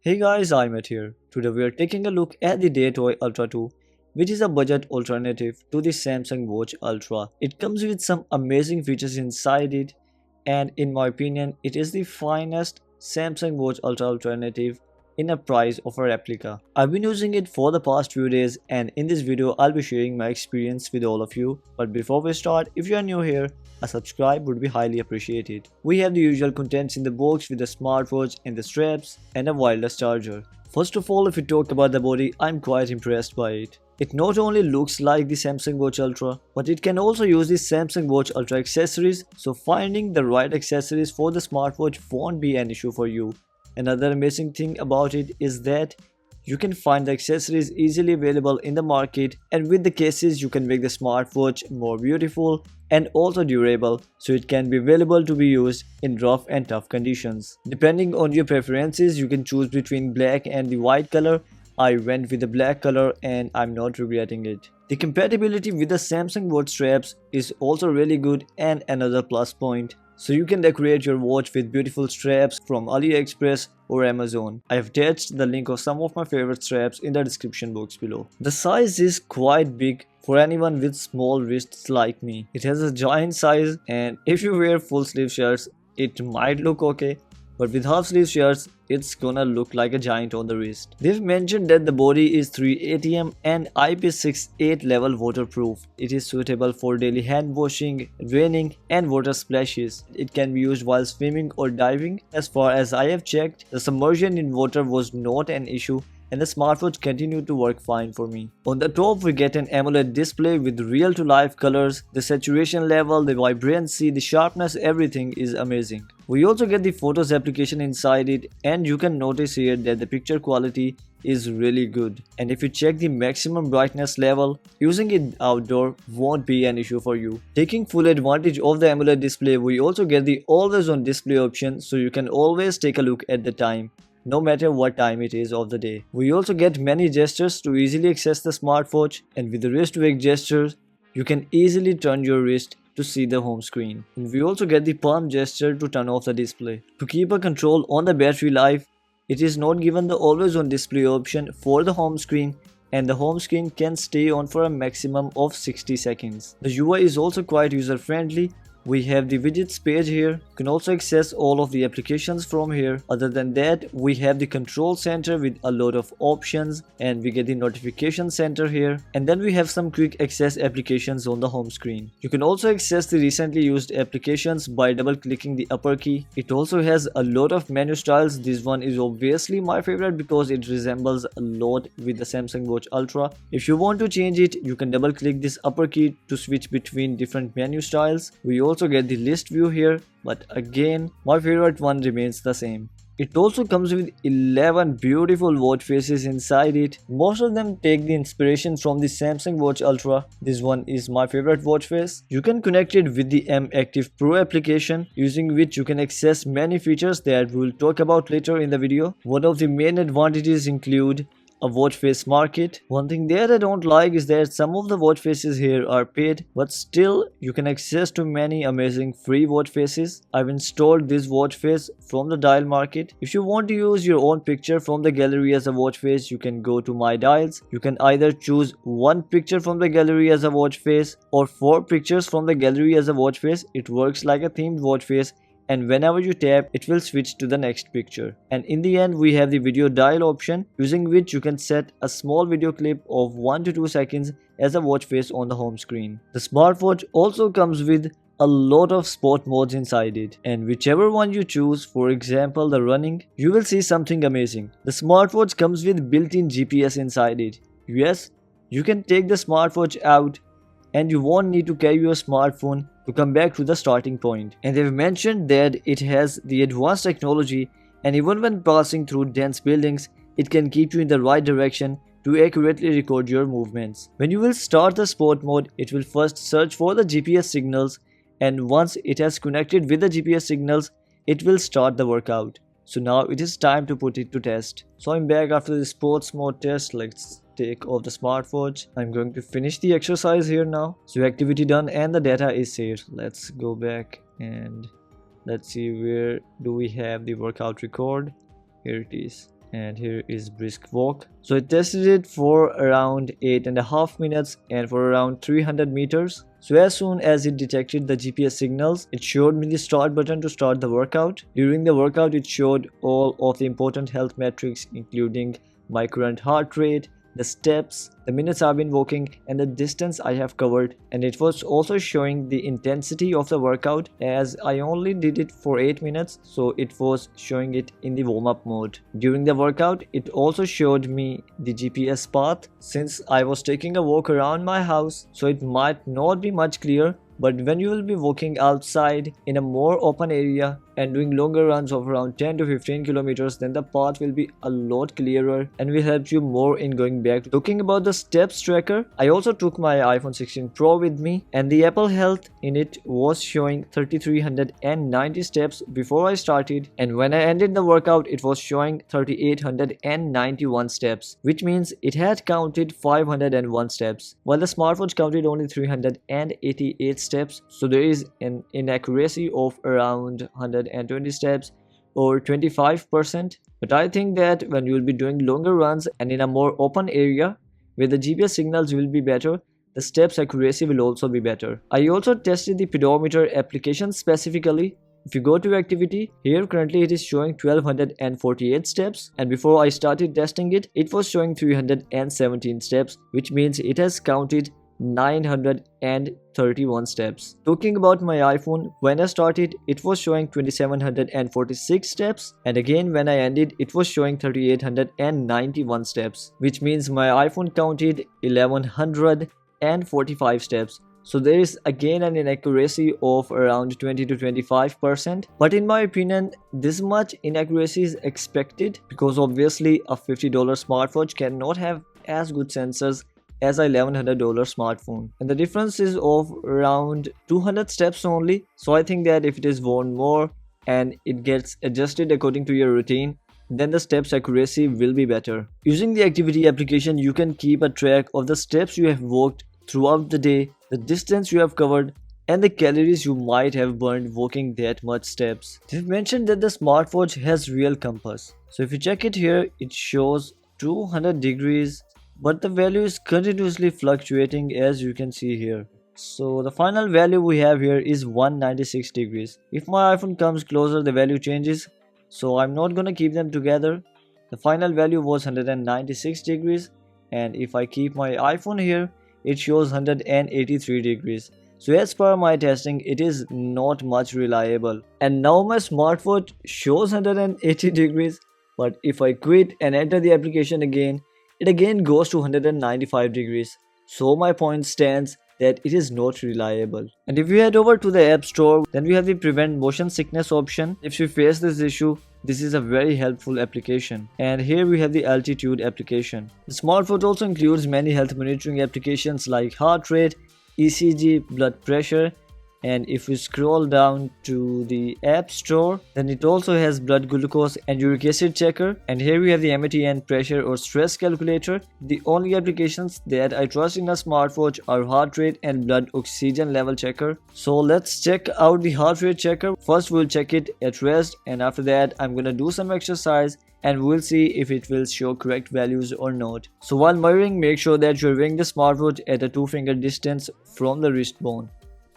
Hey guys, iMAT here. Today we are taking a look at the Dateoy Ultra 2, which is a budget alternative to the Samsung Watch Ultra. It comes with some amazing features inside it, and in my opinion, it is the finest Samsung Watch Ultra alternative in a price of a replica. I've been using it for the past few days, and in this video I'll be sharing my experience with all of you. But before we start, if you are new here, a subscribe would be highly appreciated. We have the usual contents in the box with the smartwatch and the straps and a wireless charger. First of all, if we talk about the body, I'm quite impressed by it. It not only looks like the Samsung Watch Ultra, but it can also use the Samsung Watch Ultra accessories, so finding the right accessories for the smartwatch won't be an issue for you. Another amazing thing about it is that you can find the accessories easily available in the market, and with the cases you can make the smartwatch more beautiful and also durable, so it can be available to be used in rough and tough conditions. Depending on your preferences, you can choose between black and the white color. I went with the black color and I'm not regretting it. The compatibility with the Samsung Watch straps is also really good and another plus point. So you can decorate your watch with beautiful straps from AliExpress or Amazon. I have attached the link of some of my favorite straps in the description box below. The size is quite big for anyone with small wrists like me. It has a giant size, and if you wear full sleeve shirts, it might look okay. But with half sleeve shirts, it's gonna look like a giant on the wrist. They've mentioned that the body is 380mm and IP68 level waterproof. It is suitable for daily hand washing, raining and water splashes. It can be used while swimming or diving. As far as I have checked, the submersion in water was not an issue, and the smartwatch continued to work fine for me. On the top we get an AMOLED display with real to life colors. The saturation level, the vibrancy, the sharpness, everything is amazing. We also get the photos application inside it, and you can notice here that the picture quality is really good. And if you check the maximum brightness level, using it outdoor won't be an issue for you. Taking full advantage of the AMOLED display, we also get the always on display option, so you can always take a look at the time, no matter what time it is of the day. We also get many gestures to easily access the smartwatch, and with the wrist wake gestures, you can easily turn your wrist to see the home screen. And we also get the palm gesture to turn off the display. To keep a control on the battery life, it is not given the always on display option for the home screen, and the home screen can stay on for a maximum of 60 seconds. The UI is also quite user friendly. We have the widgets page here. You can also access all of the applications from here. Other than that, we have the control center with a lot of options, and we get the notification center here, and then we have some quick access applications on the home screen. You can also access the recently used applications by double clicking the upper key. It also has a lot of menu styles. This one is obviously my favorite because it resembles a lot with the Samsung Watch Ultra. If you want to change it, you can double click this upper key to switch between different menu styles. We also get the list view here, but again my favorite one remains the same. It also comes with 11 beautiful watch faces inside it. Most of them take the inspiration from the Samsung Watch Ultra. This one is my favorite watch face. You can connect it with the M Active Pro application, using which you can access many features that we'll talk about later in the video. One of the main advantages include a watch face market. One thing that I don't like is that some of the watch faces here are paid, but still you can access to many amazing free watch faces. I've installed this watch face from the dial market. If you want to use your own picture from the gallery as a watch face, you can go to my dials. You can either choose one picture from the gallery as a watch face or 4 pictures from the gallery as a watch face. It works like a themed watch face, and whenever you tap, it will switch to the next picture. And in the end, we have the video dial option, using which you can set a small video clip of 1 to 2 seconds as a watch face on the home screen. The smartwatch also comes with a lot of sport modes inside it, and whichever one you choose, for example the running, you will see something amazing. The smartwatch comes with built-in GPS inside it. Yes, you can take the smartwatch out and you won't need to carry your smartphone to come back to the starting point. And they've mentioned that it has the advanced technology, and even when passing through dense buildings, it can keep you in the right direction to accurately record your movements. When you will start the sport mode, it will first search for the GPS signals, and once it has connected with the GPS signals, it will start the workout. So now it is time to put it to test. So I'm back after the sports mode test. Let's take off the smartwatch. I'm going to finish the exercise here now. So activity done and the data is saved. Let's go back and let's see, where do we have the workout record. Here it is. and here is brisk walk. So I tested it for around 8.5 minutes and for around 300 meters. So as soon as it detected the GPS signals, it showed me the start button to start the workout. During the workout, it showed all of the important health metrics, including my current heart rate, the steps, the minutes I've been walking, and the distance I have covered. And it was also showing the intensity of the workout, as I only did it for 8 minutes, so it was showing it in the warm-up mode. During the workout, it also showed me the GPS path, since I was taking a walk around my house, so it might not be much clear. But when you will be walking outside in a more open area and doing longer runs of around 10 to 15 kilometers, then the path will be a lot clearer and will help you more in going back. Talking about the steps tracker, I also took my iPhone 16 Pro with me, and the Apple Health in it was showing 3,390 steps before I started, and when I ended the workout it was showing 3,891 steps, which means it had counted 501 steps, while the smartwatch counted only 388 steps. So there is an inaccuracy of around 120 steps or 25%. But I think that when you will be doing longer runs and in a more open area where the GPS signals will be better, the steps accuracy will also be better. I also tested the pedometer application specifically. If you go to activity, here currently it is showing 1248 steps, and before I started testing it, it was showing 317 steps, which means it has counted 931 steps. Talking about my iPhone, when I started it was showing 2746 steps, and again when I ended it was showing 3891 steps, which means my iPhone counted 1145 steps. So there is again an inaccuracy of around 20 to 25%. But in my opinion, this much inaccuracy is expected because obviously a $50 smartwatch cannot have as good sensors as a $1100 smartphone, and the difference is of around 200 steps only. So I think that if it is worn more and it gets adjusted according to your routine, then the steps accuracy will be better. Using the activity application, you can keep a track of the steps you have walked throughout the day, the distance you have covered, and the calories you might have burned walking that much steps. They've mentioned that the smartwatch has real compass. So if you check it here, it shows 200 degrees, but the value is continuously fluctuating, as you can see here. So the final value we have here is 196 degrees. If my iPhone comes closer, the value changes, so I'm not gonna keep them together. The final value was 196 degrees, and if I keep my iPhone here, it shows 183 degrees. So as per my testing, it is not much reliable. And now my smartwatch shows 180 degrees, but if I quit and enter the application again, it again goes to 195 degrees. So my point stands that it is not reliable. And if you head over to the App Store, then we have the prevent motion sickness option. If you face this issue, this is a very helpful application. And here we have the altitude application. The smartwatch also includes many health monitoring applications like heart rate, ECG, blood pressure, and if we scroll down to the App Store, then it also has blood glucose and uric acid checker, and here we have the AMOLED and pressure or stress calculator. The only applications that I trust in a smartwatch are heart rate and blood oxygen level checker. So let's check out the heart rate checker. First we'll check it at rest, and after that I'm gonna do some exercise and we'll see if it will show correct values or not. So while measuring, make sure that you're wearing the smartwatch at a 2-finger distance from the wrist bone.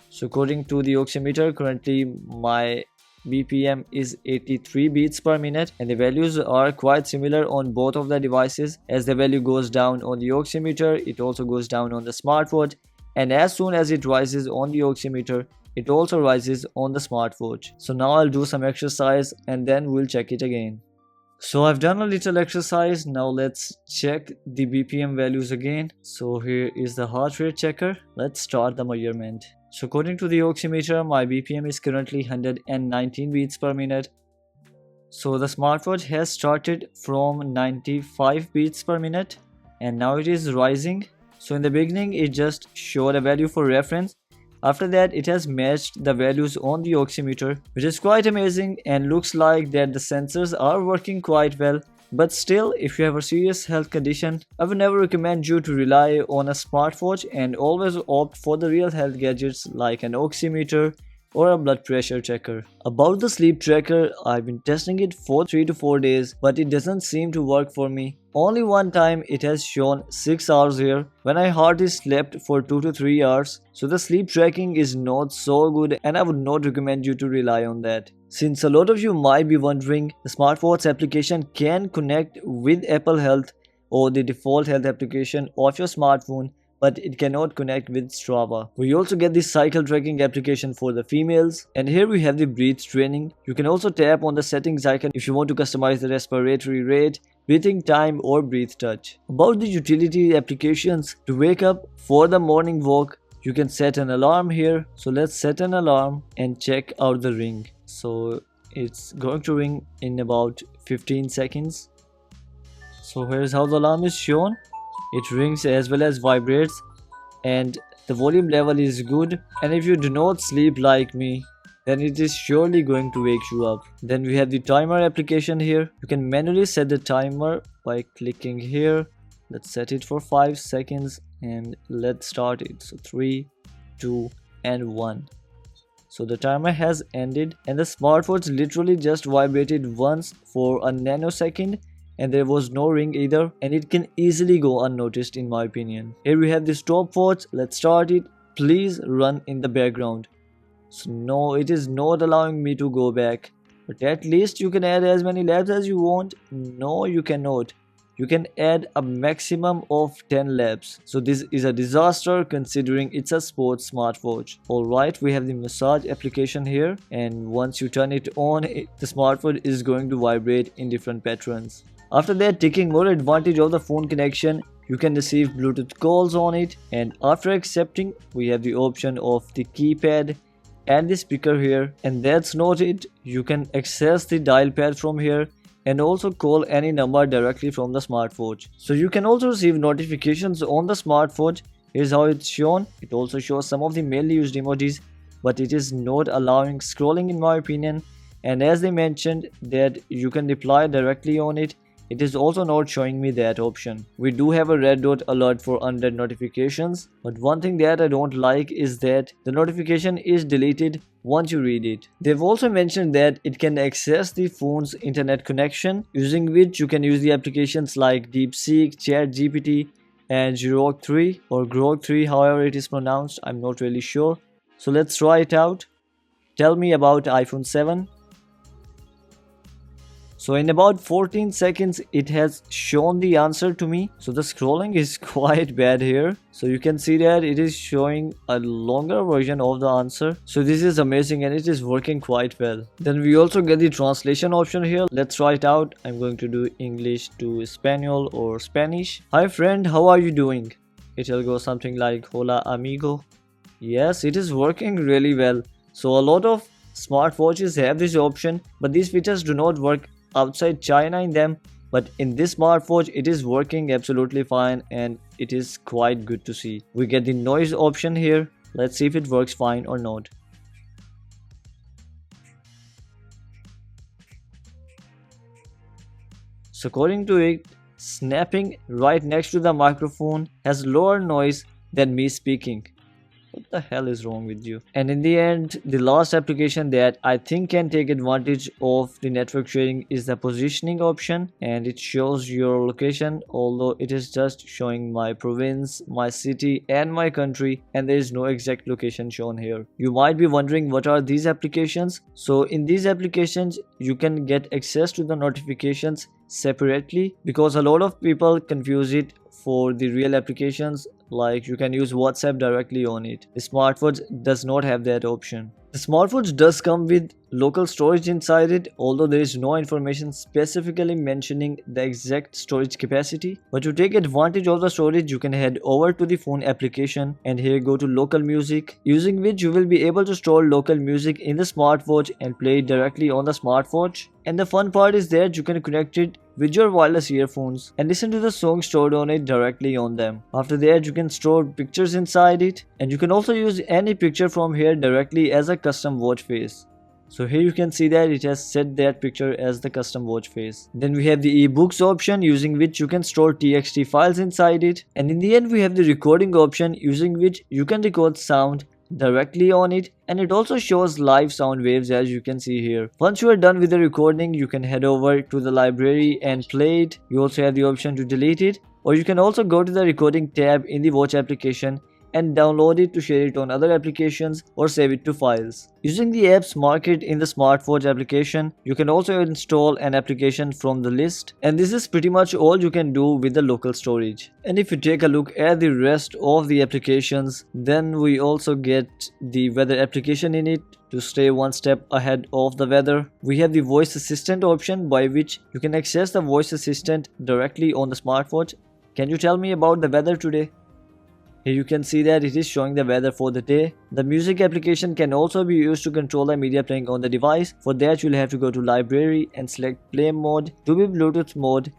So according to the Oximeter, currently my BPM is 83 beats per minute, and the values are quite similar on both of the devices. As the value goes down on the Oximeter, it also goes down on the smartwatch, and as soon as it rises on the Oximeter, it also rises on the smartwatch. So now I'll do some exercise and then we'll check it again. So I've done a little exercise. Now let's check the BPM values again. So here is the heart rate checker. Let's start the measurement. So according to the Oximeter, my BPM is currently 119 beats per minute. So the smartwatch has started from 95 beats per minute and now it is rising. So in the beginning it just showed a value for reference. After that it has matched the values on the Oximeter, which is quite amazing, and looks like that the sensors are working quite well. But still, if you have a serious health condition, I would never recommend you to rely on a smartwatch and always opt for the real health gadgets like an Oximeter, or a blood pressure checker. About the sleep tracker, I've been testing it for 3 to 4 days, but it doesn't seem to work for me. Only one time it has shown 6 hours here when I hardly slept for 2 to 3 hours. So the sleep tracking is not so good and I would not recommend you to rely on that. Since a lot of you might be wondering, the Smartwatch application can connect with Apple Health or the default health application of your smartphone, but it cannot connect with Strava. We also get the cycle tracking application for the females, and here we have the breathe training. You can also tap on the settings icon if you want to customize the respiratory rate, breathing time or breathe touch. About the utility applications, to wake up for the morning walk, you can set an alarm here. So let's set an alarm and check out the ring. So it's going to ring in about 15 seconds. So here's how the alarm is shown. It rings as well as vibrates, and the volume level is good. And if you do not sleep like me, then it is surely going to wake you up. Then we have the timer application here. You can manually set the timer by clicking here. Let's set it for 5 seconds and let's start it. So 3, 2 and 1. So the timer has ended and the smartwatch literally just vibrated once for a nanosecond, and there was no ring either, and it can easily go unnoticed in my opinion. Here we have the stopwatch. Let's start it. Please run in the background. So no, it is not allowing me to go back, but at least you can add as many laps as you want. No, you cannot. You can add a maximum of 10 laps. So this is a disaster considering it's a sports smartwatch. Alright, we have the massage application here, and once you turn it on, the smartwatch is going to vibrate in different patterns. After that, taking more advantage of the phone connection, you can receive Bluetooth calls on it, and after accepting, we have the option of the keypad and the speaker here. And that's not it. You can access the dial pad from here and also call any number directly from the smartwatch. So you can also receive notifications on the smartwatch. Here's how it's shown. It also shows some of the mainly used emojis, but it is not allowing scrolling in my opinion. And as they mentioned that you can reply directly on it, it is also not showing me that option. We do have a red dot alert for unread notifications, but one thing that I don't like is that the notification is deleted once you read it. They've also mentioned that it can access the phone's internet connection, using which you can use the applications like DeepSeek, ChatGPT and Grok 3 or Grok 3, however it is pronounced. I'm not really sure. So let's try it out. Tell me about iPhone 7. So in about 14 seconds it has shown the answer to me. So the scrolling is quite bad here. So you can see that it is showing a longer version of the answer. So this is amazing and it is working quite well. Then we also get the translation option here. Let's try it out. I'm going to do English to Espanol or Spanish. Hi friend, how are you doing? It will go something like hola amigo. Yes, it is working really well. So a lot of smartwatches have this option, but these features do not work outside China in them, but in this smartwatch it is working absolutely fine and it is quite good to see. We get the noise option here. Let's see if it works fine or not. So according to it, snapping right next to the microphone has lower noise than me speaking. What the hell is wrong with you? And in the end, the last application that I think can take advantage of the network sharing is the positioning option, and it shows your location, although it is just showing my province, my city and my country, and there is no exact location shown here. You might be wondering what are these applications. So in these applications you can get access to the notifications separately, because a lot of people confuse it for the real applications, like you can use WhatsApp directly on it. The smartwatch does not have that option. The smartwatch does come with local storage inside it, although there is no information specifically mentioning the exact storage capacity. But to take advantage of the storage, you can head over to the phone application and here go to local music, using which you will be able to store local music in the smartwatch and play it directly on the smartwatch. And the fun part is that you can connect it with your wireless earphones and listen to the song stored on it directly on them. After that, you can store pictures inside it, and you can also use any picture from here directly as a custom watch face. So here you can see that it has set that picture as the custom watch face. Then we have the ebooks option, using which you can store TXT files inside it. And in the end we have the recording option, using which you can record sound directly on it, and it also shows live sound waves as you can see here. Once you are done with the recording, you can head over to the library and play it. You also have the option to delete it, or you can also go to the recording tab in the watch application and download it to share it on other applications or save it to files. Using the apps market in the Smartwatch application, you can also install an application from the list, and this is pretty much all you can do with the local storage. And if you take a look at the rest of the applications, then we also get the weather application in it to stay one step ahead of the weather. We have the voice assistant option by which you can access the voice assistant directly on the smartwatch. Can you tell me about the weather today? Here you can see that it is showing the weather for the day. The music application can also be used to control the media playing on the device. For that, you'll have to go to library and select play mode to be Bluetooth mode.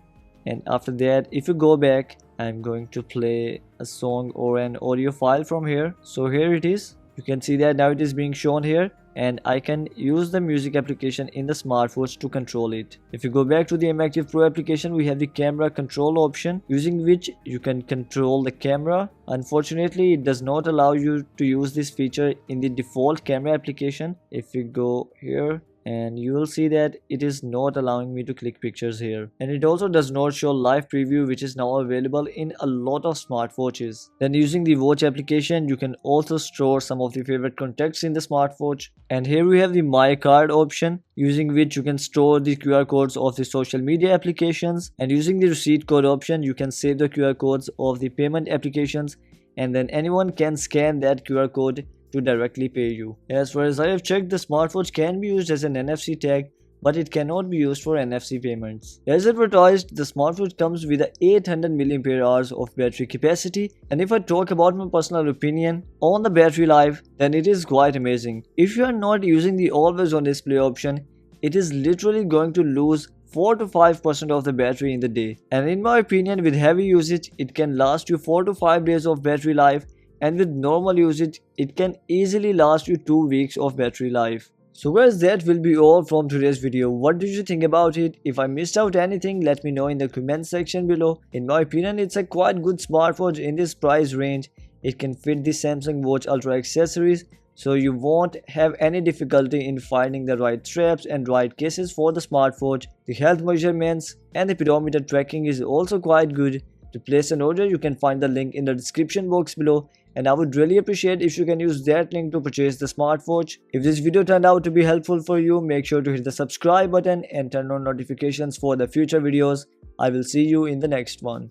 And after that, if you go back, I'm going to play a song or an audio file from here. So here it is. You can see that now it is being shown here, and I can use the music application in the smartwatch to control it. If you go back to the iMAT Pro application, we have the camera control option, using which you can control the camera. Unfortunately, it does not allow you to use this feature in the default camera application. If you go here, and you will see that it is not allowing me to click pictures here, and it also does not show live preview, which is now available in a lot of smartwatches. Then using the watch application, you can also store some of the favorite contacts in the smartwatch, and here we have the my card option, using which you can store the QR codes of the social media applications, and using the receipt code option, you can save the QR codes of the payment applications, and then anyone can scan that QR code to directly pay you. As far as I have checked, the smartwatch can be used as an NFC tag, but it cannot be used for NFC payments. As advertised, the smartwatch comes with a 800 mAh of battery capacity, and if I talk about my personal opinion on the battery life, then it is quite amazing. If you are not using the always on display option, it is literally going to lose 4 to 5% of the battery in the day. And in my opinion, with heavy usage, it can last you 4 to 5 days of battery life, and with normal usage, it can easily last you 2 weeks of battery life. So guys, that will be all from today's video. What did you think about it? If I missed out anything, let me know in the comment section below. In my opinion, it's a quite good smartwatch in this price range. It can fit the Samsung Watch Ultra accessories, so you won't have any difficulty in finding the right straps and right cases for the smartwatch. The health measurements and the pedometer tracking is also quite good. To place an order, you can find the link in the description box below, and I would really appreciate if you can use that link to purchase the smartwatch. If this video turned out to be helpful for you, make sure to hit the subscribe button and turn on notifications for the future videos. I will see you in the next one.